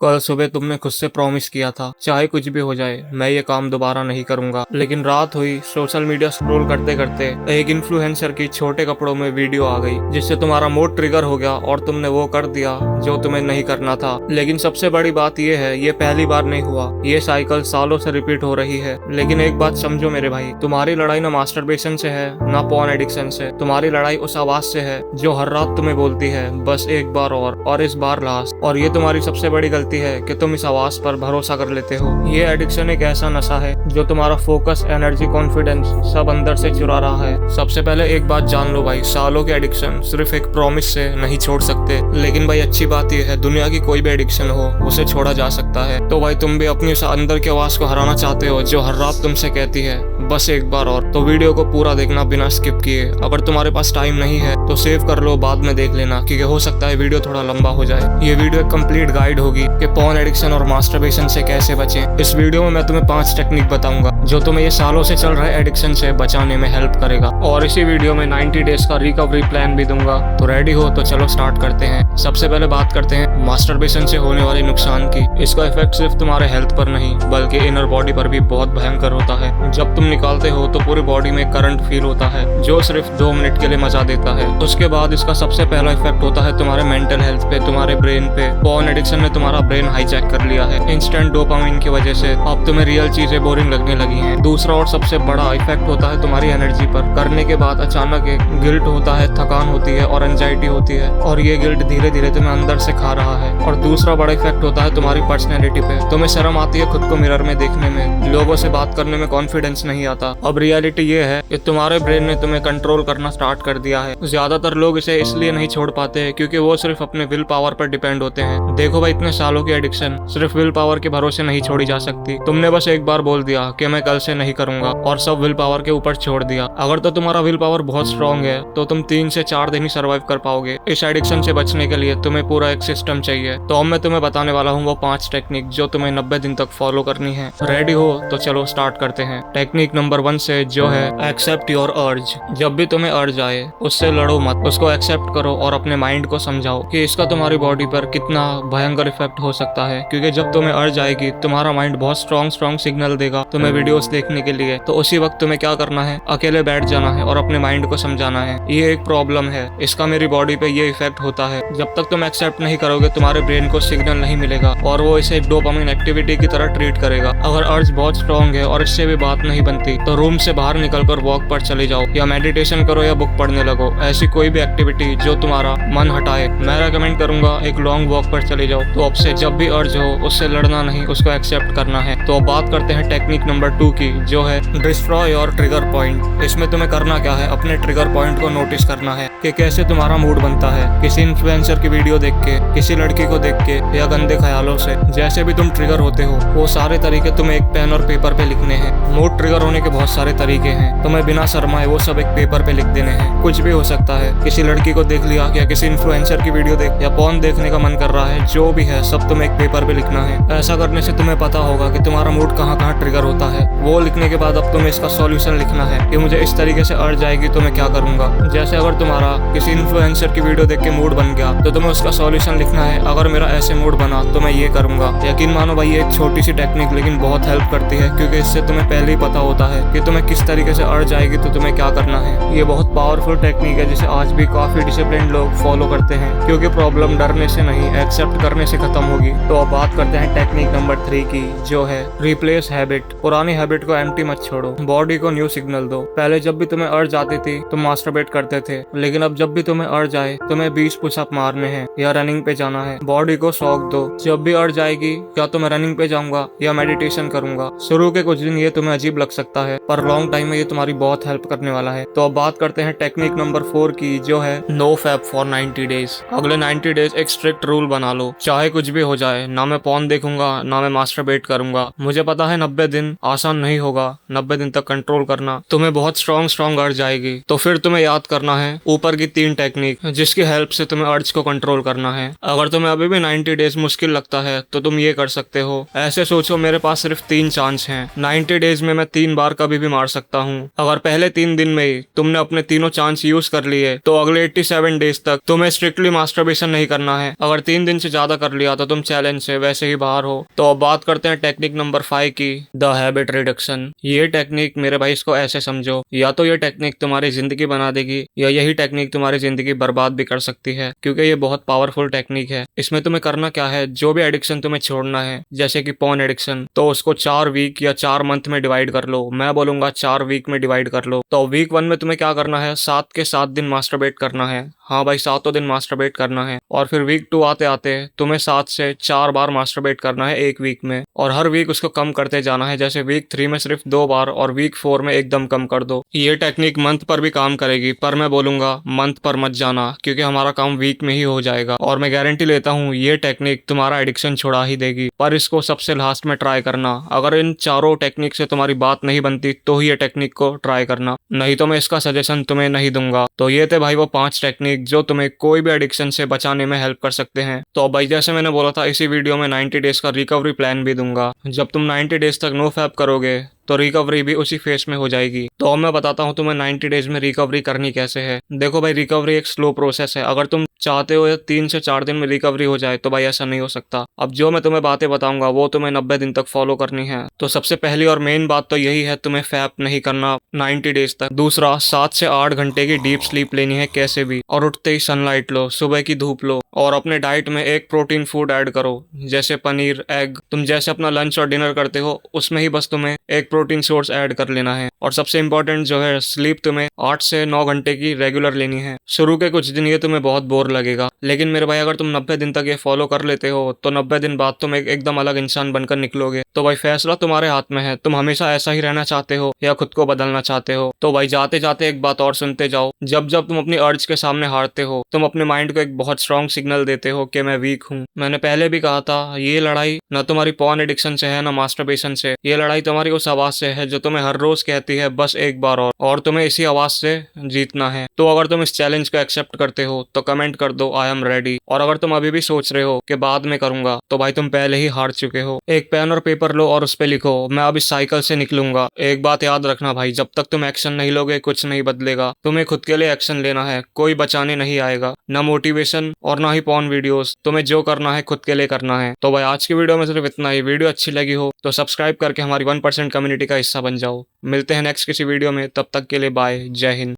कल सुबह तुमने खुद से प्रॉमिस किया था चाहे कुछ भी हो जाए मैं ये काम दोबारा नहीं करूंगा, लेकिन रात हुई, सोशल मीडिया स्क्रॉल करते करते एक इन्फ्लुएंसर की छोटे कपड़ों में वीडियो आ गई जिससे तुम्हारा मूड ट्रिगर हो गया और तुमने वो कर दिया जो तुम्हें नहीं करना था। लेकिन सबसे बड़ी बात ये है, ये पहली बार नहीं हुआ, ये साइकिल सालों से रिपीट हो रही है। लेकिन एक बात समझो मेरे भाई, तुम्हारी लड़ाई ना मास्टरबेशन से है ना पॉर्न एडिक्शन से, तुम्हारी लड़ाई उस आवाज से है जो हर रात तुम्हें बोलती है बस एक बार और इस बार लास्ट। और ये तुम्हारी सबसे बड़ी गलती है कि तुम इस आवाज पर भरोसा कर लेते हो। ये एडिक्शन एक ऐसा नशा है जो तुम्हारा फोकस, एनर्जी, कॉन्फिडेंस सब अंदर से चुरा रहा है। सबसे पहले एक बात जान लो भाई, सालों के एडिक्शन सिर्फ एक प्रॉमिस से नहीं छोड़ सकते। लेकिन भाई अच्छी बात यह है, दुनिया की कोई भी एडिक्शन हो उसे छोड़ा जा सकता है। तो भाई तुम भी अपनी उस अंदर की आवाज को हराना चाहते हो जो हर रात तुमसे कहती है बस एक बार और, तो वीडियो को पूरा देखना बिना स्किप किए। अगर तुम्हारे पास टाइम नहीं है तो सेव कर लो, बाद में देख लेना, क्योंकि हो सकता है वीडियो थोड़ा लंबा हो जाए। ये वीडियो एक कंप्लीट गाइड होगी कि पॉर्न एडिक्शन और मास्टरबेशन से कैसे बचें। इस वीडियो में मैं तुम्हें 5 टेक्निक बताऊंगा जो तुम्हें ये सालों से चल रहे एडिक्शन से बचाने में हेल्प करेगा। और इसी वीडियो में 90 डेज का रिकवरी प्लान भी दूंगा। तो रेडी हो तो चलो स्टार्ट करते हैं। सबसे पहले बात करते हैं मास्टरबेशन से होने वाले नुकसान की। इसका इफेक्ट सिर्फ तुम्हारे हेल्थ पर नहीं बल्कि इनर बॉडी पर भी बहुत भयंकर होता है। जब तुम निकालते हो तो पूरी बॉडी में करंट फील होता है जो सिर्फ 2 मिनट के लिए मजा देता है। उसके बाद इसका सबसे पहला इफेक्ट होता है तुम्हारे मेंटल हेल्थ पे, तुम्हारे ब्रेन पे। पॉर्न एडिक्शन ने तुम्हारा ब्रेन हाईजैक कर लिया है। इंस्टेंट डोपामिन की वजह से अब तुम्हें रियल चीजें बोरिंग लगने लगी हैं। दूसरा और सबसे बड़ा इफेक्ट होता है तुम्हारी एनर्जी पर। करने के बाद अचानक एक गिल्ट होता है, थकान होती है और एंजाइटी होती है, और ये गिल्ट धीरे धीरे तुम्हें अंदर से खा रहा है। और दूसरा बड़ा इफेक्ट होता है तुम्हारी पर्सनैलिटी पे। तुम्हें शर्म आती है खुद को मिरर में देखने में, लोगों से बात करने में कॉन्फिडेंस नहीं आता। अब रियलिटी ये है कि तुम्हारे ब्रेन ने तुम्हें कंट्रोल करना स्टार्ट कर दिया है। ज्यादातर लोग इसे इसलिए नहीं छोड़ पाते क्योंकि वो सिर्फ अपने विल पावर पर डिपेंड होते हैं। देखो भाई, इतने सालों की एडिक्शन सिर्फ विल पावर के भरोसे नहीं छोड़ी जा सकती। तुमने बस एक बार बोल दिया कि मैं कल से नहीं करूंगा और सब विल पावर के ऊपर छोड़ दिया। अगर तो तुम्हारा विल पावर बहुत स्ट्रांग है तो तुम 3 से 4 दिन ही सर्वाइव कर पाओगे। इस एडिक्शन से बचने के लिए तुम्हें पूरा एक सिस्टम चाहिए। तो अब मैं तुम्हें बताने वाला हूँ वो 5 टेक्निक जो तुम्हें 90 दिन तक फॉलो करनी है। रेडी हो तो चलो स्टार्ट करते हैं। टेक्निक नंबर 1 से जो है एक्सेप्ट योर अर्ज। जब भी तुम्हें अर्ज आए उससे लड़ो मत, उसको एक्सेप्ट करो और अपने माइंड को समझाओ कि इसका तुम्हारी बॉडी पर कितना भयंकर इफेक्ट हो सकता है। क्योंकि जब तुम्हें अर्ज आएगी तुम्हारा माइंड बहुत स्ट्रॉन्ग सिग्नल देगा तुम्हें वीडियोस देखने के लिए। तो उसी वक्त तुम्हें क्या करना है, अकेले बैठ जाना है और अपने माइंड को समझाना है ये एक प्रॉब्लम है, इसका मेरी बॉडी पे ये इफेक्ट होता है। जब तक तुम एक्सेप्ट नहीं करोगे तुम्हारे ब्रेन को सिग्नल नहीं मिलेगा और वो इसे डोपामिन एक्टिविटी की तरह ट्रीट करेगा। अगर अर्ज बहुत स्ट्रॉन्ग है और इससे भी बात नहीं बनती तो रूम से बाहर निकलकर वॉक पर चले जाओ या मेडिटेशन करो या बुक पढ़ने लगो। ऐसी कोई भी एक्टिविटी जो तुम्हारा मन हटाए। मैं रेकमेंड करूंगा एक लॉन्ग वॉक पर चले जाओ। तो अब से जब भी अर्ज हो उससे लड़ना नहीं, उसको एक्सेप्ट करना है। तो अब बात करते हैं टेक्निक नंबर 2 की जो है डिस्ट्रॉय योर ट्रिगर पॉइंट। इसमें तुम्हें करना क्या है, अपने ट्रिगर पॉइंट को नोटिस करना है कि कैसे तुम्हारा मूड बनता है। किसी इन्फ्लुएंसर की वीडियो देख के, किसी लड़की को देख के या गंदे ख्यालों से, जैसे भी तुम ट्रिगर होते हो वो सारे तरीके तुम्हें एक पेन और पेपर पे लिखने हैं। मूड ट्रिगर होने के बहुत सारे तरीके हैं, तुम्हें बिना शर्माए वो सब एक पेपर पे लिख देने हैं। कुछ भी हो सकता है, किसी लड़की को देख लिया या किसी इन्फ्लुएंसर की वीडियो देख या पॉर्न देखने का मन कर रहा है, जो भी है सब तुम्हें एक पेपर पे लिखना है। ऐसा करने से तुम्हें पता होगा कि तुम्हारा मूड कहाँ कहाँ ट्रिगर होता है। वो लिखने के बाद अब तुम्हें इसका सॉल्यूशन लिखना है कि मुझे इस तरीके से अर्ज आएगी तो मैं क्या करूंगा। जैसे अगर तुम्हारा किसी इन्फ्लुएंसर की वीडियो देख के मूड बन गया तो तुम्हें उसका सॉल्यूशन लिखना है, अगर मेरा ऐसे मूड बना तो मैं ये करूंगा। यकीन मानो भाई, ये एक छोटी सी टेक्निक लेकिन बहुत हेल्प करती है क्योंकि इससे तुम्हें पहले ही पता होता है कि तुम्हें किस तरीके से अर्ज आएगी तो तुम्हें क्या करना है। ये बहुत पावरफुल टेक्निक है जिसे आज भी काफी डिसिप्लिन लोग फॉलो करते हैं क्योंकि प्रॉब्लम डरने से नहीं, एक्सेप्ट करने से खत्म होगी। तो अब बात करते हैं टेक्निक नंबर 3 की जो है रिप्लेस हैबिट। पुरानी हैबिट को एम्प्टी मत छोड़ो, बॉडी को न्यू सिग्नल दो। पहले जब भी तुम्हें अर्ज आती थी तुम मास्टरबेट करते थे, लेकिन अब जब भी तुम्हें अर्ज आए तुम्हें 20 पुशअप मारने हैं या रनिंग पे जाना है। बॉडी को शौक दो। जब भी अर्ज आएगी या तो मैं रनिंग पे जाऊंगा या मेडिटेशन करूंगा। शुरू के कुछ दिन ये तुम्हें अजीब लग सकता है पर लॉन्ग टाइम में ये तुम्हारी बहुत हेल्प करने वाला है। तो अब बात करते हैं टेक्निक नंबर 4 की जो है नो फैप फॉर 90 डेज। अगले 90 डेज एक स्ट्रिक्ट रूल बना लो, चाहे कुछ भी हो जाए, ना मैं पॉर्न देखूंगा ना मैं मास्टरबेट करूंगा। मुझे पता है 90 दिन आसान नहीं होगा, 90 दिन तक कंट्रोल करना तुम्हें बहुत स्ट्रॉन्ग अर्ज आएगी। तो फिर तुम्हें याद करना है ऊपर की 3 टेक्निक जिसकी हेल्प से तुम्हें अर्ज को कंट्रोल करना है। अगर तुम्हें अभी भी 90 डेज मुश्किल लगता है तो तुम ये कर सकते हो। ऐसे सोचो मेरे पास सिर्फ 3 चांस हैं, 90 डेज में मैं 3 बार कभी भी मार सकता हूँ। अगर पहले 3 दिन में ही तुमने अपने तीनों चांस यूज कर लिए तो अगले 87 डेज तक तुम्हें स्ट्रिक्टली मास्टरबेशन नहीं करना है। अगर 3 दिन से ज्यादा कर लिया तो तुम चैलेंज से वैसे ही बाहर हो। तो अब बात करते हैं टेक्निक नंबर 5 की, द हैबिट रिडक्शन। ये टेक्निक मेरे भाई इसको ऐसे समझो, या तो ये टेक्निक तुम्हारी जिंदगी बना देगी या यही टेक्निक तुम्हारी जिंदगी बर्बाद भी कर सकती है, क्योंकि ये बहुत पावरफुल टेक्निक है। इसमें तुम्हें करना क्या है, जो भी एडिक्शन तुम्हें छोड़ना है, जैसे कि पॉर्न एडिक्शन, तो उसको 4 वीक या 4 मंथ में डिवाइड कर लो। मैं बोलूंगा 4 वीक में डिवाइड कर लो। तो वीक 1 में तुम्हें क्या करना है, 7 के 7 दिन मास्टरबेट करना है। हाँ भाई, 7 दिन मास्टरबेट करना है। और फिर वीक 2 आते आते तुम्हें 7 से 4 बार मास्टरबेट करना है एक वीक में, और हर वीक उसको कम करते जाना है। जैसे वीक 3 में सिर्फ 2 बार और वीक 4 में एकदम कम कर दो। ये टेक्निक मंथ पर भी काम करेगी, पर मैं बोलूंगा मंथ पर मत जाना, क्योंकि हमारा काम वीक में ही हो जाएगा। और मैं गारंटी लेता हूँ ये टेक्निक तुम्हारा एडिक्शन छुड़ा ही देगी, पर इसको सबसे लास्ट में ट्राई करना। अगर इन चारों टेक्निक से तुम्हारी बात नहीं बनती तो ही ये टेक्निक को ट्राई करना, नहीं तो मैं इसका सजेशन तुम्हें नहीं दूंगा। तो ये थे भाई वो 5 टेक्निक जो तुम्हें कोई भी एडिक्शन से बचाने में हेल्प कर सकते हैं। तो भाई जैसे मैंने बोला था, इसी वीडियो में 90 डेज का रिकवरी प्लान भी दूंगा। जब तुम 90 डेज तक नो फैप करोगे तो रिकवरी भी उसी फेस में हो जाएगी। तो अब मैं बताता हूँ तुम्हें 90 डेज में रिकवरी करनी कैसे है। देखो भाई, रिकवरी एक स्लो प्रोसेस है। अगर तुम चाहते हो 3 से 4 दिन में रिकवरी हो जाए तो भाई ऐसा नहीं हो सकता। अब जो मैं तुम्हें बातें बताऊंगा वो तुम्हें 90 दिन तक फॉलो करनी है। तो सबसे पहली और मेन बात तो यही है, तुम्हें फैप नहीं करना 90 डेज तक। दूसरा, 7 से 8 घंटे की डीप स्लीप लेनी है कैसे भी, और उठते ही सनलाइट लो, सुबह की धूप लो, और अपने डाइट में एक प्रोटीन फूड ऐड करो, जैसे पनीर, एग। तुम जैसे अपना लंच और डिनर करते हो उसमें ही बस तुम्हें एक प्रोटीन सोर्स ऐड कर लेना है। और सबसे इंपॉर्टेंट जो है, स्लीप तुम्हें 8 से 9 घंटे की रेगुलर लेनी है। शुरू के कुछ दिन ये तुम्हें बहुत बोर लगेगा, लेकिन मेरे भाई अगर तुम 90 दिन तक ये फॉलो कर लेते हो तो 90 दिन बाद तुम एकदम अलग इंसान बनकर निकलोगे। तो भाई फैसला तुम्हारे हाथ में है, तुम हमेशा ऐसा ही रहना चाहते हो या खुद को बदलना चाहते हो। तो भाई जाते जाते एक बात और सुनते जाओ, जब जब तुम अपनी अर्ज के सामने हारते हो तुम अपने माइंड को एक बहुत स्ट्रॉन्ग सिग्नल देते हो कि मैं वीक हूँ। मैंने पहले भी कहा था, ये लड़ाई न तुम्हारी पॉर्न एडिक्शन से है न मास्टरबेशन से, ये लड़ाई तुम्हारी उस आवाज से है जो तुम्हें हर रोज कहती है बस एक बार और तुम्हें इसी आवाज से जीतना है। तो अगर तुम इस चैलेंज को एक्सेप्ट करते हो तो कमेंट कर दो आई एम रेडी। और अगर तुम अभी भी सोच रहे हो कि बाद में करूंगा, तो भाई तुम पहले ही हार चुके हो। एक पेन और पेपर लो और उस पे लिखो, मैं अब इस साइकिल से निकलूंगा। एक बात याद रखना भाई, जब तक तुम एक्शन नहीं लोगे कुछ नहीं बदलेगा। तुम्हें खुद के लिए एक्शन लेना है, कोई बचाने नहीं आएगा, ना मोटिवेशन और ना ही पॉर्न वीडियोस। तुम्हें जो करना है खुद के लिए करना है। तो भाई आज की वीडियो में सिर्फ इतना ही। वीडियो अच्छी लगी हो तो सब्सक्राइब करके हमारी 1% कम्युनिटी का हिस्सा बन जाओ। मिलते हैं नेक्स्ट किसी वीडियो में, तब तक के लिए बाय, जय हिंद।